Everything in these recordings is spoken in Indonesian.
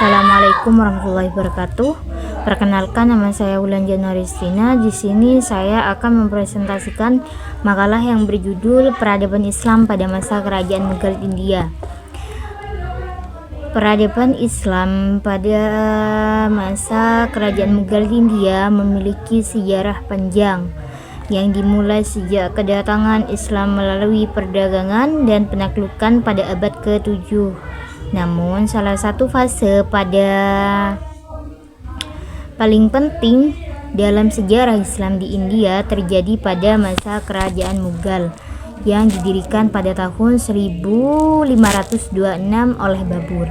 Assalamualaikum warahmatullahi wabarakatuh. Perkenalkan, nama saya Wulan Janaristina. Di sini saya akan mempresentasikan makalah yang berjudul Peradaban Islam pada masa Kerajaan Mughal India. Peradaban Islam pada masa Kerajaan Mughal India memiliki sejarah panjang yang dimulai sejak kedatangan Islam melalui perdagangan dan penaklukan pada abad ke-7. Namun salah satu fase paling penting dalam sejarah Islam di India terjadi pada masa Kerajaan Mughal yang didirikan pada tahun 1526 oleh Babur.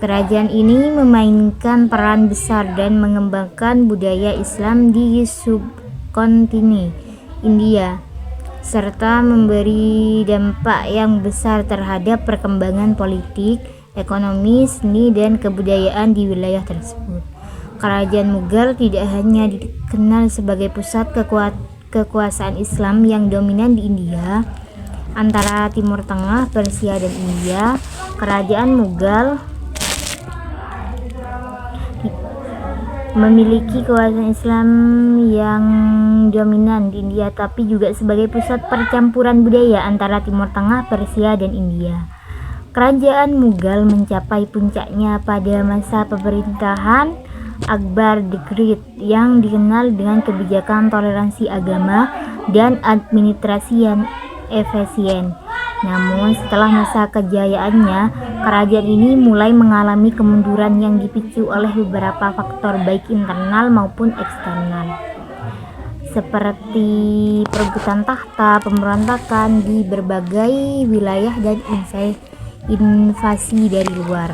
Kerajaan ini memainkan peran besar dan mengembangkan budaya Islam di subkontinen India, serta memberi dampak yang besar terhadap perkembangan politik, ekonomi, seni, dan kebudayaan di wilayah tersebut. Kerajaan Mughal tidak hanya dikenal sebagai pusat kekuasaan Islam yang dominan di India, antara Timur Tengah, Persia, dan India. Kerajaan Mughal memiliki kekuasaan Islam yang dominan di India, tapi juga sebagai pusat percampuran budaya antara Timur Tengah, Persia, dan India. Kerajaan Mughal mencapai puncaknya pada masa pemerintahan Akbar the Great yang dikenal dengan kebijakan toleransi agama dan administrasi yang efisien. Namun setelah masa kejayaannya, kerajaan ini mulai mengalami kemunduran yang dipicu oleh beberapa faktor baik internal maupun eksternal, seperti perebutan tahta, pemberontakan di berbagai wilayah, dan invasi dari luar.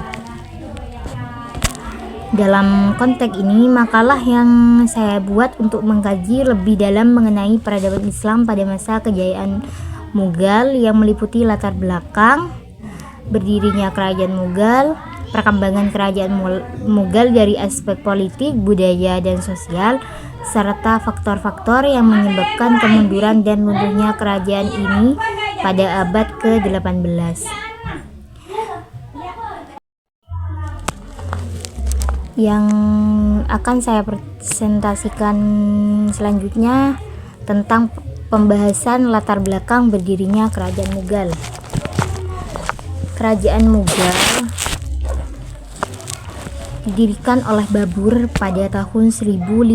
Dalam konteks ini, makalah yang saya buat untuk mengkaji lebih dalam mengenai peradaban Islam pada masa kejayaan Mughal yang meliputi latar belakang berdirinya Kerajaan Mughal, perkembangan Kerajaan Mughal dari aspek politik, budaya, dan sosial, serta faktor-faktor yang menyebabkan kemunduran dan runtuhnya kerajaan ini pada abad ke-18. Yang akan saya presentasikan selanjutnya tentang pembahasan latar belakang berdirinya Kerajaan Mughal. Kerajaan Mughal didirikan oleh Babur pada tahun 1526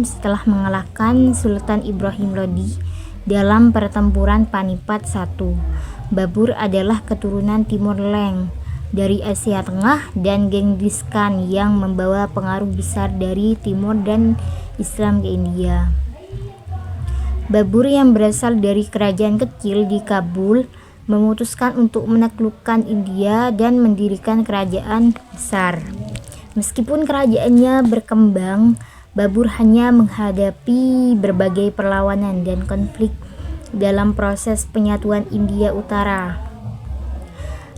setelah mengalahkan Sultan Ibrahim Lodi dalam pertempuran Panipat I. Babur adalah keturunan Timur Leng dari Asia Tengah dan Genghis Khan yang membawa pengaruh besar dari Timur dan Islam ke India. Babur yang berasal dari kerajaan kecil di Kabul memutuskan untuk menaklukkan India dan mendirikan kerajaan besar. Meskipun kerajaannya berkembang, Babur hanya menghadapi berbagai perlawanan dan konflik dalam proses penyatuan India Utara.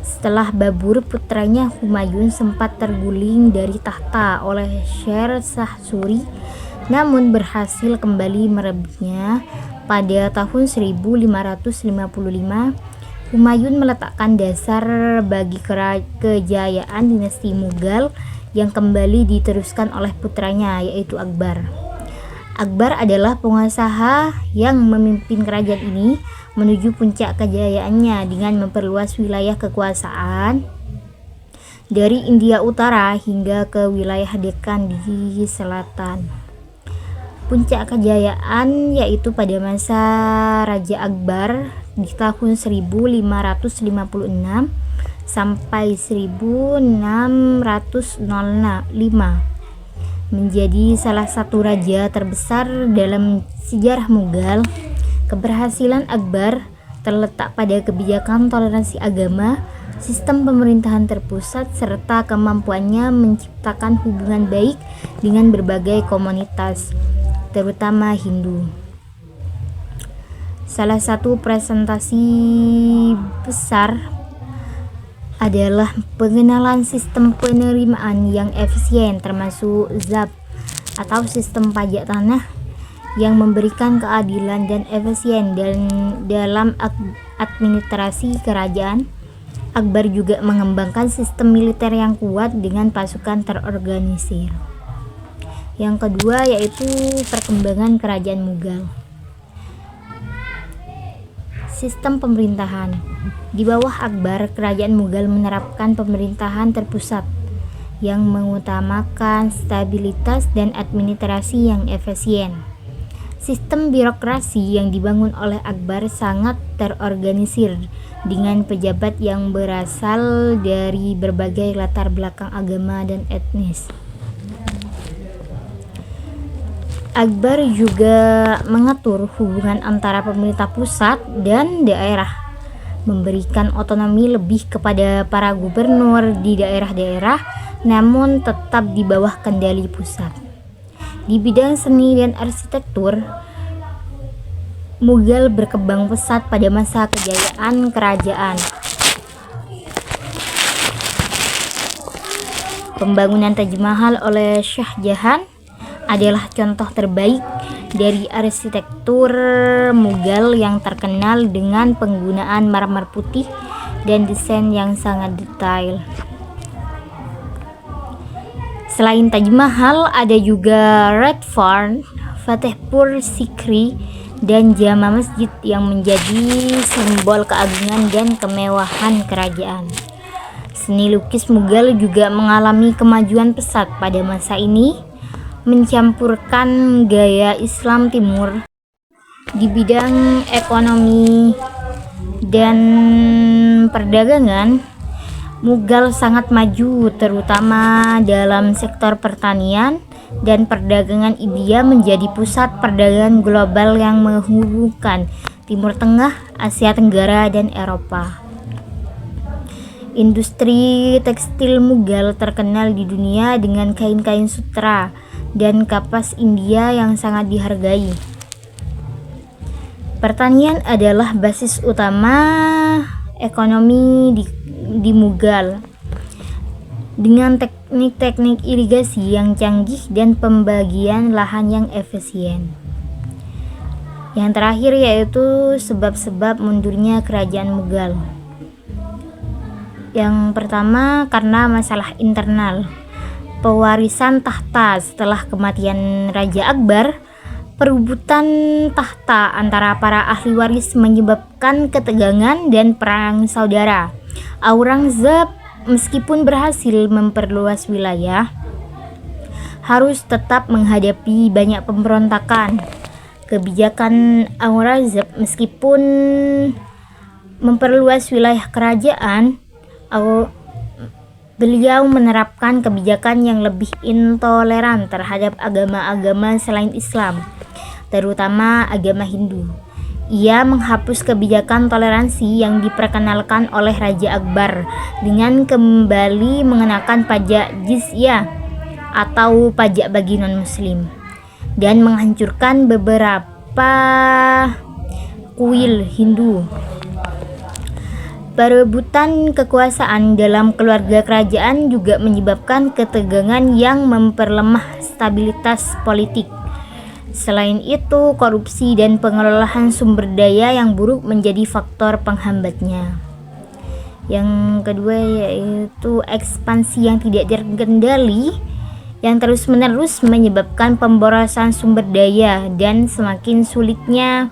Setelah Babur, putranya Humayun sempat terguling dari tahta oleh Sher Shah Suri, namun berhasil kembali merebutnya. Pada tahun 1555, Humayun meletakkan dasar bagi kejayaan dinasti Mughal yang kembali diteruskan oleh putranya, yaitu Akbar. Akbar adalah pengusaha yang memimpin kerajaan ini menuju puncak kejayaannya dengan memperluas wilayah kekuasaan dari India Utara hingga ke wilayah Deccan di selatan. Puncak kejayaan yaitu pada masa Raja Akbar di tahun 1556 sampai 1605, menjadi salah satu raja terbesar dalam sejarah Mughal. Keberhasilan Akbar terletak pada kebijakan toleransi agama, sistem pemerintahan terpusat, serta kemampuannya menciptakan hubungan baik dengan berbagai komunitas, terutama Hindu. Salah satu presentasi besar adalah pengenalan sistem penerimaan yang efisien, termasuk zakat atau sistem pajak tanah yang memberikan keadilan dan efisien dalam administrasi kerajaan. Akbar juga mengembangkan sistem militer yang kuat dengan pasukan terorganisir. Yang kedua yaitu perkembangan kerajaan Mughal. Sistem pemerintahan. Di bawah Akbar, kerajaan Mughal menerapkan pemerintahan terpusat yang mengutamakan stabilitas dan administrasi yang efisien. Sistem birokrasi yang dibangun oleh Akbar sangat terorganisir dengan pejabat yang berasal dari berbagai latar belakang agama dan etnis. Akbar juga mengatur hubungan antara pemerintah pusat dan daerah, memberikan otonomi lebih kepada para gubernur di daerah-daerah, namun tetap di bawah kendali pusat. Di bidang seni dan arsitektur, Mughal berkembang pesat pada masa kejayaan kerajaan. Pembangunan Taj Mahal oleh Shah Jahan adalah contoh terbaik dari arsitektur Mughal yang terkenal dengan penggunaan marmer putih dan desain yang sangat detail. Selain Taj Mahal, ada juga Red Fort, Fatehpur Sikri, dan Jama Masjid yang menjadi simbol keagungan dan kemewahan kerajaan. Seni lukis Mughal juga mengalami kemajuan pesat pada masa ini, mencampurkan gaya Islam Timur. Di bidang ekonomi dan perdagangan, Mughal sangat maju terutama dalam sektor pertanian dan perdagangan. India menjadi pusat perdagangan global yang menghubungkan Timur Tengah, Asia Tenggara, dan Eropa. Industri tekstil Mughal terkenal di dunia dengan kain-kain sutra dan kapas India yang sangat dihargai. Pertanian adalah basis utama ekonomi di Mughal, dengan teknik-teknik irigasi yang canggih dan pembagian lahan yang efisien. Yang terakhir yaitu sebab-sebab mundurnya kerajaan Mughal. Yang pertama karena masalah internal. Pewarisan tahta. Setelah kematian Raja Akbar, perebutan tahta antara para ahli waris menyebabkan ketegangan dan perang saudara. Aurangzeb meskipun berhasil memperluas wilayah, harus tetap menghadapi banyak pemberontakan. Kebijakan Aurangzeb meskipun memperluas wilayah kerajaan, beliau menerapkan kebijakan yang lebih intoleran terhadap agama-agama selain Islam, terutama agama Hindu. Ia menghapus kebijakan toleransi yang diperkenalkan oleh Raja Akbar dengan kembali mengenakan pajak jizyah atau pajak bagi non-muslim, dan menghancurkan beberapa kuil Hindu. Perebutan kekuasaan dalam keluarga kerajaan juga menyebabkan ketegangan yang memperlemah stabilitas politik. Selain itu, korupsi dan pengelolaan sumber daya yang buruk menjadi faktor penghambatnya. Yang kedua yaitu ekspansi yang tidak terkendali yang terus-menerus menyebabkan pemborosan sumber daya dan semakin sulitnya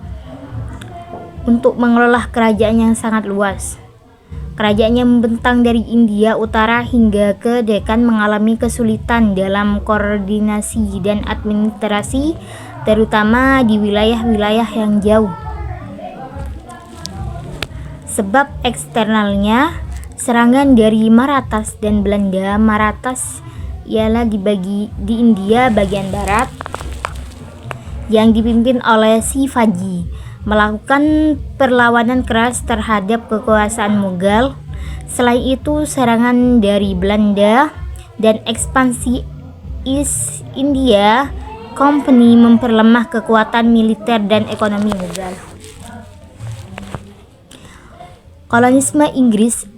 untuk mengelola kerajaan yang sangat luas. Kerajaan yang membentang dari India Utara hingga ke Deccan mengalami kesulitan dalam koordinasi dan administrasi, terutama di wilayah-wilayah yang jauh. Sebab eksternalnya, serangan dari Marathas dan Belanda. Marathas ialah dibagi di India bagian barat yang dipimpin oleh Shivaji, melakukan perlawanan keras terhadap kekuasaan Mughal. Selain itu, serangan dari Belanda dan ekspansi East India Company memperlemah kekuatan militer dan ekonomi Mughal. Kolonisme Inggris,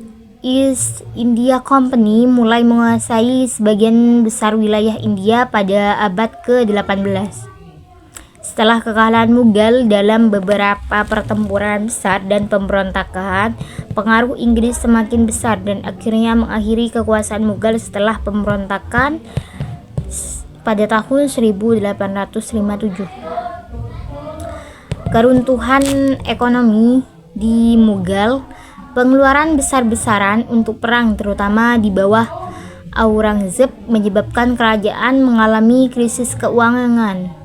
East India Company mulai menguasai sebagian besar wilayah India pada abad ke-18. Setelah kekalahan Mughal dalam beberapa pertempuran besar dan pemberontakan, pengaruh Inggris semakin besar dan akhirnya mengakhiri kekuasaan Mughal setelah pemberontakan pada tahun 1857. Keruntuhan ekonomi di Mughal, pengeluaran besar-besaran untuk perang terutama di bawah Aurangzeb menyebabkan kerajaan mengalami krisis keuangan.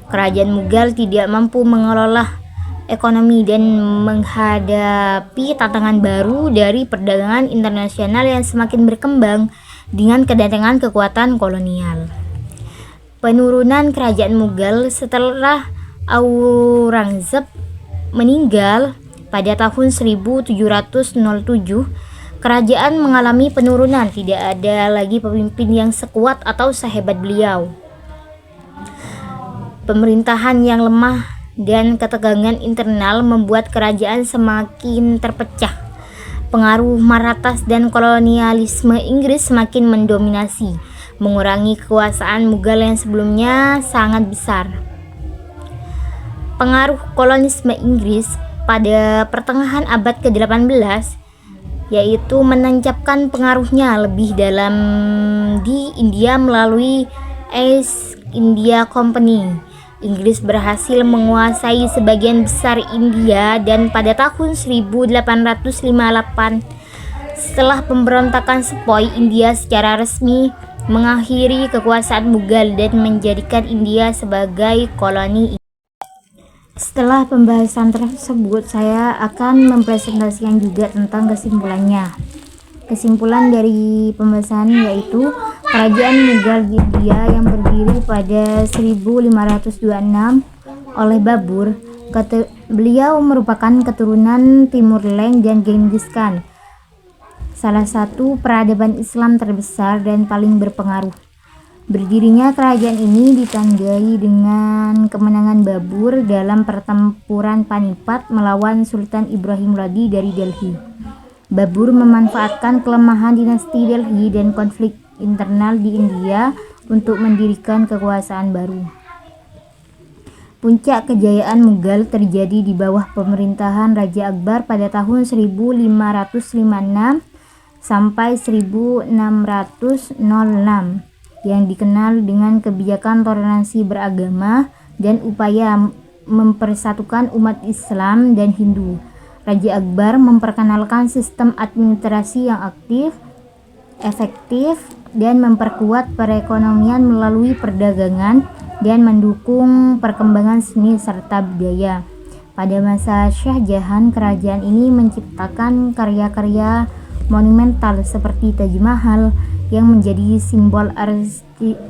Kerajaan Mughal tidak mampu mengelola ekonomi dan menghadapi tantangan baru dari perdagangan internasional yang semakin berkembang dengan kedatangan kekuatan kolonial. Penurunan kerajaan Mughal setelah Aurangzeb meninggal pada tahun 1707, kerajaan mengalami penurunan, tidak ada lagi pemimpin yang sekuat atau sehebat beliau. Pemerintahan yang lemah dan ketegangan internal membuat kerajaan semakin terpecah. Pengaruh Marathas dan kolonialisme Inggris semakin mendominasi, mengurangi kekuasaan Mughal yang sebelumnya sangat besar. Pengaruh kolonisme Inggris pada pertengahan abad ke-18 yaitu menancapkan pengaruhnya lebih dalam di India melalui East India Company. Inggris berhasil menguasai sebagian besar India dan pada tahun 1858 setelah pemberontakan Sepoy, India secara resmi mengakhiri kekuasaan Mughal dan menjadikan India sebagai koloni. Setelah pembahasan tersebut, saya akan mempresentasikan juga tentang kesimpulannya. Kesimpulan dari pembahasan yaitu kerajaan Mughal di India yang berdiri pada 1526 oleh Babur. Beliau merupakan keturunan Timur Leng dan Genghis Khan, salah satu peradaban Islam terbesar dan paling berpengaruh. Berdirinya kerajaan ini ditandai dengan kemenangan Babur dalam pertempuran Panipat melawan Sultan Ibrahim Lodi dari Delhi. Babur memanfaatkan kelemahan dinasti Delhi dan konflik internal di India untuk mendirikan kekuasaan baru. Puncak kejayaan Mughal terjadi di bawah pemerintahan Raja Akbar pada tahun 1556 sampai 1606 yang dikenal dengan kebijakan toleransi beragama dan upaya mempersatukan umat Islam dan Hindu. Raja Akbar memperkenalkan sistem administrasi yang aktif, efektif, dan memperkuat perekonomian melalui perdagangan dan mendukung perkembangan seni serta budaya. Pada masa Shah Jahan, kerajaan ini menciptakan karya-karya monumental seperti Taj Mahal yang menjadi simbol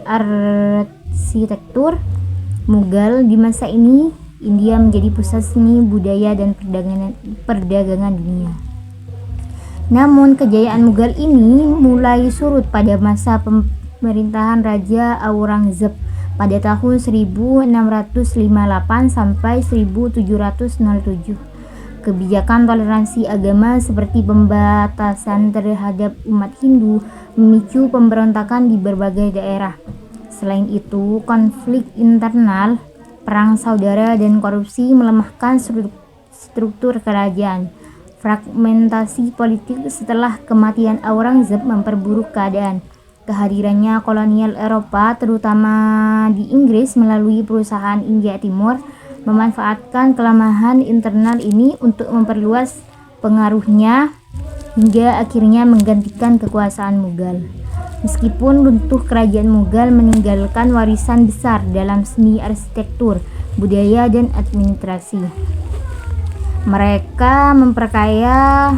arsitektur Mughal. Di masa ini, India menjadi pusat seni, budaya, dan perdagangan dunia. Namun, kejayaan Mughal ini mulai surut pada masa pemerintahan Raja Aurangzeb pada tahun 1658 sampai 1707. Kebijakan toleransi agama seperti pembatasan terhadap umat Hindu memicu pemberontakan di berbagai daerah. Selain itu, konflik internal, perang saudara, dan korupsi melemahkan struktur kerajaan. Fragmentasi politik setelah kematian Aurangzeb memperburuk keadaan. Kehadirannya kolonial Eropa, terutama di Inggris melalui perusahaan India Timur, memanfaatkan kelemahan internal ini untuk memperluas pengaruhnya hingga akhirnya menggantikan kekuasaan Mughal. Meskipun runtuh, kerajaan Mughal meninggalkan warisan besar dalam seni arsitektur, budaya, dan administrasi. Mereka memperkaya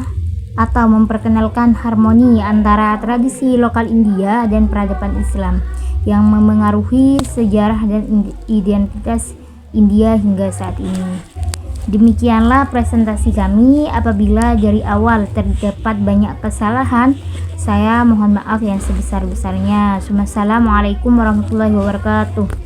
atau memperkenalkan harmoni antara tradisi lokal India dan peradaban Islam yang memengaruhi sejarah dan identitas India hingga saat ini. Demikianlah presentasi kami. Apabila dari awal terdapat banyak kesalahan, saya mohon maaf yang sebesar-besarnya. Wassalamualaikum warahmatullahi wabarakatuh.